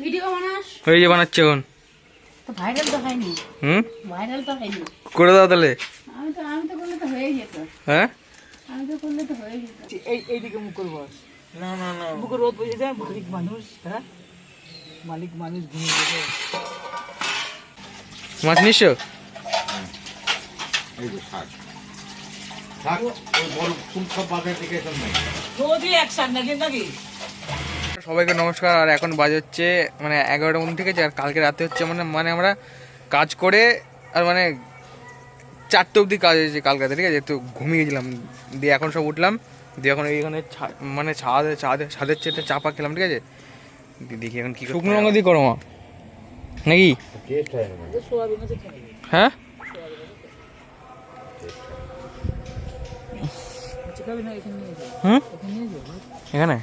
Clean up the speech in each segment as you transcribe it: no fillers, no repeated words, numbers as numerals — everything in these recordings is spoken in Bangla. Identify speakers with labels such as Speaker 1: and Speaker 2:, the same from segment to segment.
Speaker 1: ভিডিও বানাস?
Speaker 2: ওই যে বানাচ্ছে এখন।
Speaker 1: তো ভাইরাল তো হয়নি। ভাইরাল তো হয়নি।
Speaker 2: করে দাও তাহলে।
Speaker 1: আমি তো করলে তো হয়ে যেত।
Speaker 2: হ্যাঁ
Speaker 1: আমি তো করলে তো হয়ে যেত।
Speaker 3: এইদিকে মুখ করবো। না না না, বুকে রোদ বসে যায়। মালিক মানুষ, হ্যাঁ মালিক মানুষ ঘুমিয়ে গেছে।
Speaker 2: মাছ নিশ্চয় সবাইকে নমস্কার। আর এখন বাজে হচ্ছে মানে 11টার মধ্যে, ঠিক আছে। আর কালকে রাতে হচ্ছে মানে আমরা কাজ করে আর মানে 4টে অবধি কাজ হয়েছে কাল রাতে, ঠিক আছে। তো ঘুমিয়ে গেছিলাম, দিয়ে এখন সব উঠলাম, দিয়ে এখন এইখানে মানে ছাদের চেটে চাপা খেলাম, ঠিক আছে। দেখি এখন কি শুকনো লঙ্কা দিয়ে করো মা নাকি? হ্যাঁ এখানে,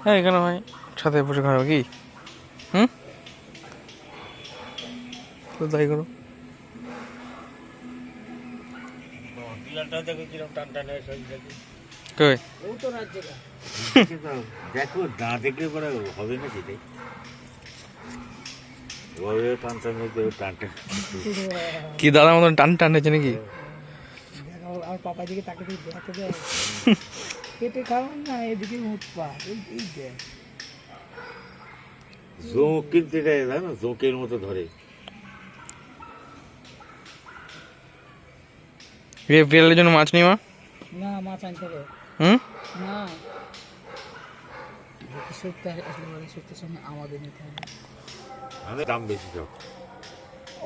Speaker 2: হ্যাঁ এখানে ভাই ছাদে বসে খাবো কি? তো তাই করো।
Speaker 4: দেখো না দেখলে পরে হবে না সেটাই।
Speaker 2: কি দাদার মতন টান টান হয়েছে নাকি?
Speaker 3: আমার পাপা দিকে তাকে দেখাতে দেয়। কেটে খাও না, এদিকে উঠবা। এই দেখ
Speaker 4: জোঁক, কিন্তু এটা না জোঁকের মতো ধরে।
Speaker 2: বিড়ালের জন্য মাছ নেই মা?
Speaker 3: না, মাছ আনতে হবে না। সত্যি সঙ্গে আমাদের নিতে হবে।
Speaker 4: দাম বেশি সব,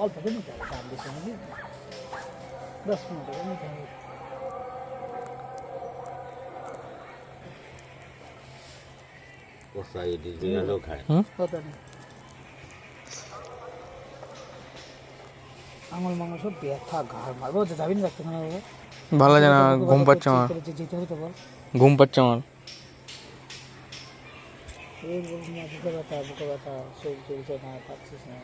Speaker 3: অল্প করে নিতে হবে, দাম বেশি হবে। 10 টাকা নিতে হবে।
Speaker 4: খায়।
Speaker 3: আঙুল মাঙুল সব ব্যথা, ঘাড় মারবো। যাবি না রাখতে খানা বাবা?
Speaker 2: ভালো লাগে না, ঘুম পাচ্ছে আমার।
Speaker 3: যেতে হবে তো বল।
Speaker 2: ঘুম পাচ্ছে আমার।
Speaker 3: রোজ বলছিস না বুকে ব্যথা, শরীর চলছে না, পাচ্ছিস না।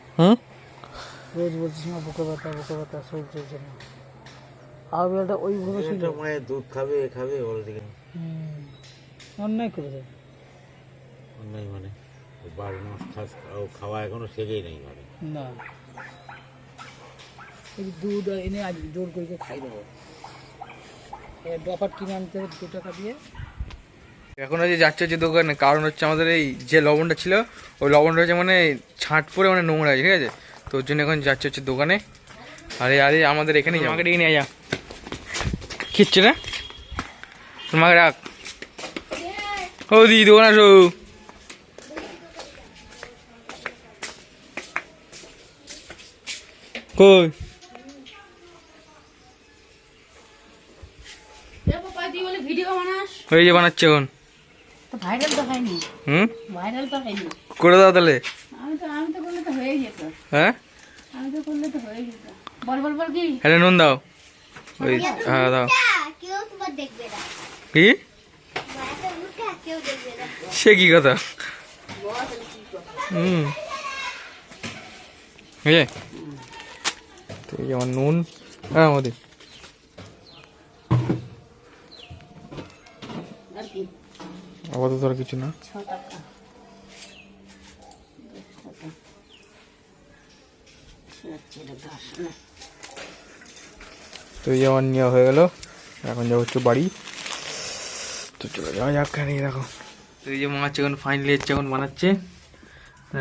Speaker 3: রোজ বলছিস না বুকে ব্যথা, শরীর চলছে না। আর বেলাটা ওই ভাবে ছিল,
Speaker 4: মায়ের দুধ খাবে খাবে বলে দিকে
Speaker 3: অন্যায় করে দেয়।
Speaker 4: অন্যায় মানে 12 মাস খাওয়া এখনো শেখেই নেই মানে।
Speaker 3: না, এই দুধ এনে আজ জোর করে খাই দেবো। ডফার কিনে আনতে হবে 2 টাকা দিয়ে।
Speaker 2: এখন যে যাচ্ছে হচ্ছে দোকানে, কারণ হচ্ছে আমাদের এই যে লবণটা ছিল ওই লবণটা হচ্ছে মানে ছাঁট পরে মানে নোংরা আছে, ঠিক আছে। তো ওর জন্য এখন যাচ্ছে হচ্ছে দোকানে। আরে আমাদের এখানেই আমাকে ডেকে নিয়ে যা। খিচ্ছে না তোমাকে রাখ। ও দিদি দোকান আসো। কই
Speaker 1: ভিডিও বানাস?
Speaker 2: ওই যে বানাচ্ছে এখন।
Speaker 1: তো ভাইরাল তো হয়নি। ভাইরাল তো হয়নি।
Speaker 2: করে দাও তাহলে।
Speaker 1: আমি তো করলে তো হয়ে যেত।
Speaker 2: হ্যাঁ
Speaker 1: আমি তো করলে তো হয়ে যেত। বল কি?
Speaker 2: এটা নুন দাও। ওই হ্যাঁ দাও।
Speaker 5: কেউ তোমার দেখবে না।
Speaker 2: কি
Speaker 5: কেউ দেখবে না।
Speaker 2: সে কি কথা? তো এই আমার নুন, হ্যাঁ আমাদের
Speaker 1: আর কি?
Speaker 2: আপাতত আর কিছু না।
Speaker 1: 6 টাকা।
Speaker 2: তো এই আমার নেওয়া হয়ে গেল, এখন যাবো হচ্ছে বাড়ি। তো চলে যাওয়া যাক। কেন দেখো, তো এই যে মাছ এখন ফাইনালি হচ্ছে এখন বানাচ্ছে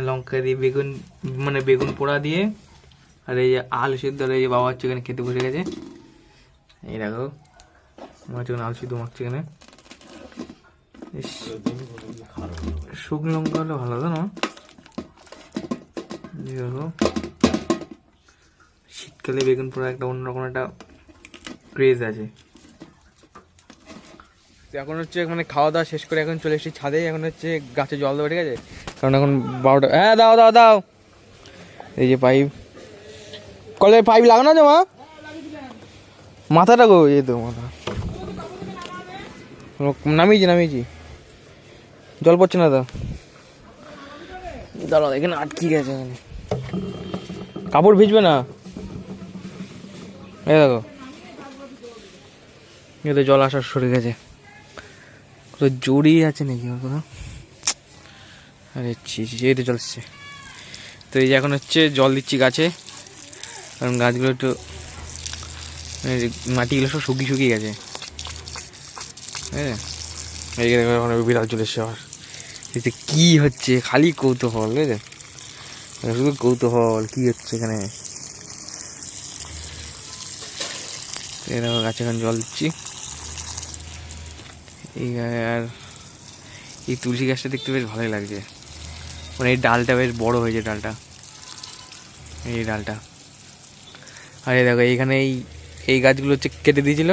Speaker 2: লঙ্কা দিয়ে বেগুন, মানে বেগুন পোড়া দিয়ে। আর এই যে আলু সিদ্ধ, আর এই যে বাবা হচ্ছে এখানে খেতে বসে গেছে। এই দেখো মাছ এখন আলু সিদ্ধ মাখছে এখানে। শুকনো লঙ্কা হলে ভালো হতো না? দেখো শীতকালে বেগুন পোড়া একটা অন্যরকম একটা ক্রেজ আছে। এখন হচ্ছে মানে খাওয়া দাওয়া শেষ করে এখন চলে এসেছি ছাদে। এখন হচ্ছে গাছে জল দেবো, ঠিক আছে। কারণ এখন 12টা। হ্যাঁ দাও। এই যে পাইপ, কলে পাইপ লাগানো আছে মা? মাথাটা গো, এই তো মাথা নামিয়েছি। জল পড়ছে না তো, দাঁড়াও এখানে আটকে গেছে। এখানে কাপড় ভিজবে না। এই দেখো এতে জল আসার সরে গেছে। জড়িয়ে আছে নাকি ওর কথা? আরে এই তো চলছে। তো এই যে এখন হচ্ছে জল দিচ্ছি গাছে, কারণ গাছগুলো একটু মাটিগুলো সব শুকিয়ে গেছে। হ্যাঁ, এই এখন বিড়াল চলে এসছে আবার। এতে কী হচ্ছে, খালি কৌতূহল, বুঝলে, শুধু কৌতূহল কী হচ্ছে এখানে। এরকম গাছে এখন জল দিচ্ছি। এই আর এই তুলসী গাছটা দেখতে বেশ ভালোই লাগছে, মানে এই ডালটা বেশ বড় হয়েছে, ডালটা, এই ডালটা। আর এই দেখো এইখানে এই গাছগুলো হচ্ছে কেটে দিয়েছিল,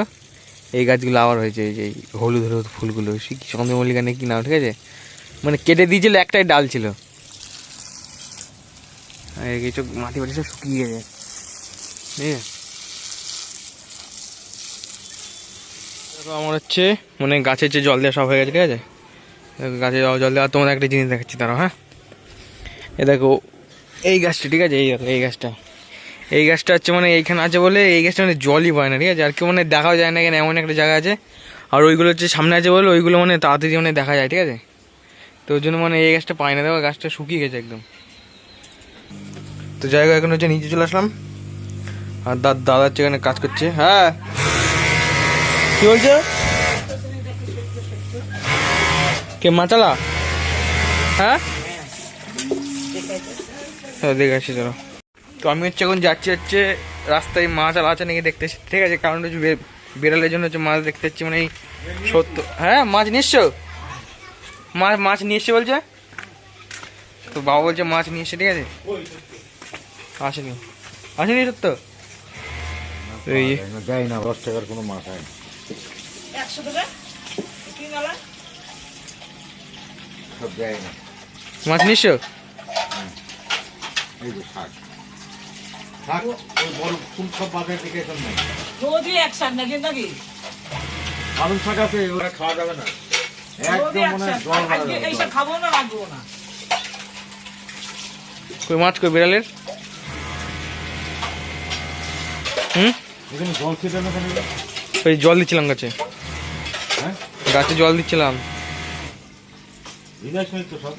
Speaker 2: এই গাছগুলো আবার হয়েছে, এই যে হলুদ হলুদ ফুলগুলো, চন্দ্রমল্লিকা নেই কি নাও, ঠিক আছে, মানে কেটে দিয়েছিল, একটাই ডাল ছিল। আর কিছু মাটি বাটি সব শুকিয়ে গেছে, ঠিক আছে। আমার হচ্ছে মানে গাছের যে জল দেওয়া সব হয়ে গেছে, ঠিক আছে। গাছে জল দেওয়া, তোমাদের একটা জিনিস দেখাচ্ছি তারা। হ্যাঁ, এ দেখো এই গাছটা, ঠিক আছে, এই দেখো এই গাছটা হচ্ছে মানে এইখানে আছে বলে এই গাছটা মানে জলই পায় না, ঠিক আছে। আর কি মানে দেখাও যায় না, এখানে এমন একটা জায়গা আছে। আর ওইগুলো হচ্ছে সামনে আছে বলে ওইগুলো মানে তাড়াতাড়ি মানে দেখা যায়, ঠিক আছে। তো ওই জন্য মানে এই গাছটা পায় না, দেখো গাছটা শুকিয়ে গেছে একদম। তো জায়গা এখন হচ্ছে নিচে চলে আসলাম, আর দাদা হচ্ছে এখানে কাজ করছে। হ্যাঁ, কি বলছো, কে মাচালা? হ্যাঁ, দেখে আসছি, চলো। তো আমি হচ্ছে এখন যাচ্ছি রাস্তায় মাছ আর আছে নাকি দেখতে, ঠিক আছে। কারণ হচ্ছে বিড়ালের জন্য হচ্ছে মাছ দেখতে যাচ্ছি, মানে এই সত্য। হ্যাঁ, মাছ নিয়ে এসছো? মাছ নিয়ে এসছে বলছে, তো বাবা বলছে মাছ নিয়ে এসছে, ঠিক আছে। আসেনি সত্য, এই
Speaker 4: যাই না, 10 টাকার কোনো মাছ হয়
Speaker 3: 100 টাকা কি মালা
Speaker 4: সব যায় না।
Speaker 2: মাছ নিয়ে এসছো?
Speaker 4: এই যে শাক ওই বড় ফুল সব বাজার থেকে এখন নাই।
Speaker 3: যদি একসাথে নাকি
Speaker 4: পালং শাক আছে, ওরা খাওয়া যাবে না, একদম মানে জল মারা যাবে।
Speaker 3: এইসব খাবো না, রাখবো না।
Speaker 2: কই মাছ, কই বিড়ালের?
Speaker 4: এখানে জল খেতে না কেন?
Speaker 2: ওই জল দিচ্ছিলাম গাছে,
Speaker 4: হ্যাঁ,
Speaker 2: গাছে জল দিচ্ছিলাম।
Speaker 4: বিনাশ নেই তো সব।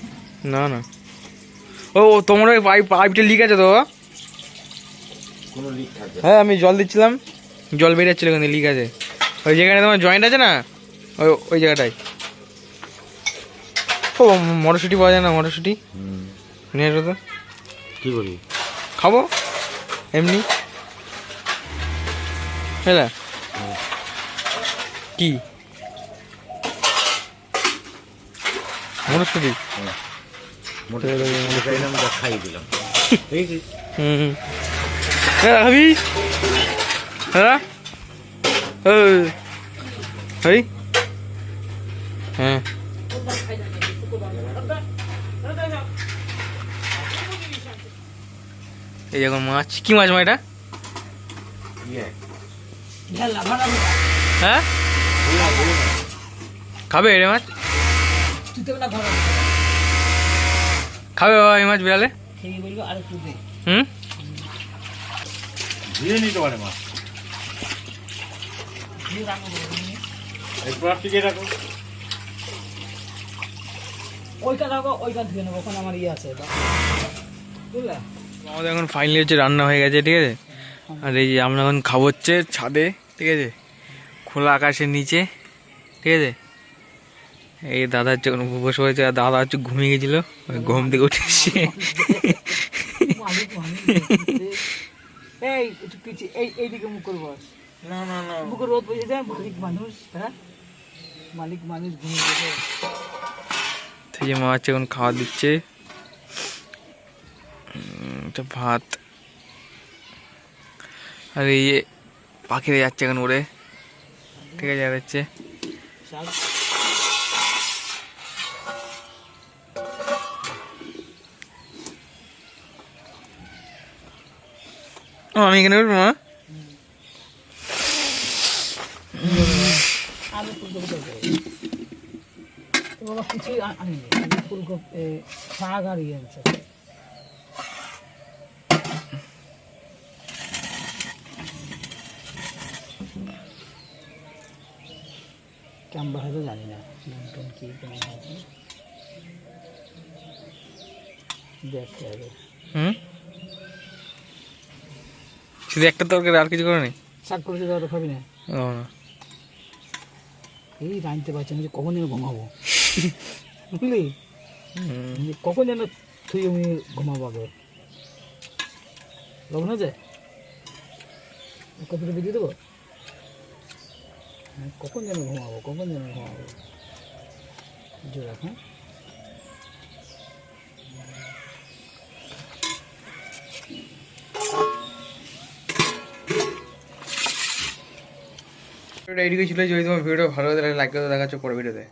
Speaker 2: না ও তোমার ওই পাইপটা লিক আছে তো?
Speaker 4: কোনো লিক থাকবে?
Speaker 2: হ্যাঁ, আমি জল দিচ্ছিলাম, জল বেরিয়েছিল, কিন্তু লিক আছে। ওই যেখানে তোমার জয়েন্ট আছে না, ওই জায়গাটায়। ও মটরশুঁটি পাওয়া যায় না, মটরশুঁটি নিয়ে আসো তো।
Speaker 4: কি বলি,
Speaker 2: খাবো এমনি, হ্যাঁ। কি মটরশুঁটি?
Speaker 4: খাই দিলাম।
Speaker 2: খাবি? হ্যাঁ, হ্যাঁ, এই দেখো মাছ। কি মাছ মা এটা? হ্যাঁ, খাবে রে মাছ? খাবে বাবা এই মাছ বিড়ালে?
Speaker 4: ধুয়ে নিতে পারে মাছ, রাখো।
Speaker 3: ওইটা রাখো, ওইটা ধুয়ে নেবো, ওখানে আমার ইয়ে আছে, বুঝলে।
Speaker 2: আমাদের এখন ফাইনালি হচ্ছে রান্না হয়ে গেছে, ঠিক আছে। আর এই যে আমরা এখন খাবো হচ্ছে ছাদে, ঠিক আছে, খোলা আকাশের নিচে, ঠিক আছে। এই দাদা হচ্ছে বসে হয়েছে, আর দাদা হচ্ছে ঘুমিয়ে গেছিল, ঘুম থেকে উঠে এসছে।
Speaker 3: এইদিকে মুখ করবো না, মুখে রোদ বসে যায়, মালিক মানুষ। হ্যাঁ, মালিক মানুষ ঘুমিয়ে গেছে।
Speaker 2: সেই যে মা হচ্ছে এখন খাওয়া দিচ্ছে, ভাত। আর এই যে পাখিরা যাচ্ছে এখন উড়ে, ঠিক আছে। আর হচ্ছে আমি এখানে উঠবো মা।
Speaker 3: বাবা কিছুই আনিনি, ফুলকপি, শাক আর ইয়ে আছে। কেমন হয়তো জানি না, কি কেমন হবে। দেখতে হবে।
Speaker 2: শুধু একটা তরকারি আর কিছু করে নি?
Speaker 3: শাক করেছি দাদা, খাবি না?
Speaker 2: ও না,
Speaker 3: এই জানতে পারছি আমি যে কখন যেন ঘুমাবো, বুঝলি? যে কখন যেন তুই আমি ঘুমাবো আগে। লবণ আছে? কপিটা বেরিয়ে দেবো? কখন যেন ঘুমাবো, কখন যেন ঘুমাবো। জোর রাখ, হ্যাঁ?
Speaker 2: ভিডিওটা এইদিকে ছিল। যদি তোমার ভিডিও ভালো লাগে তাহলে লাইক করে দেখাচ্ছ পরে ভিডিওতে।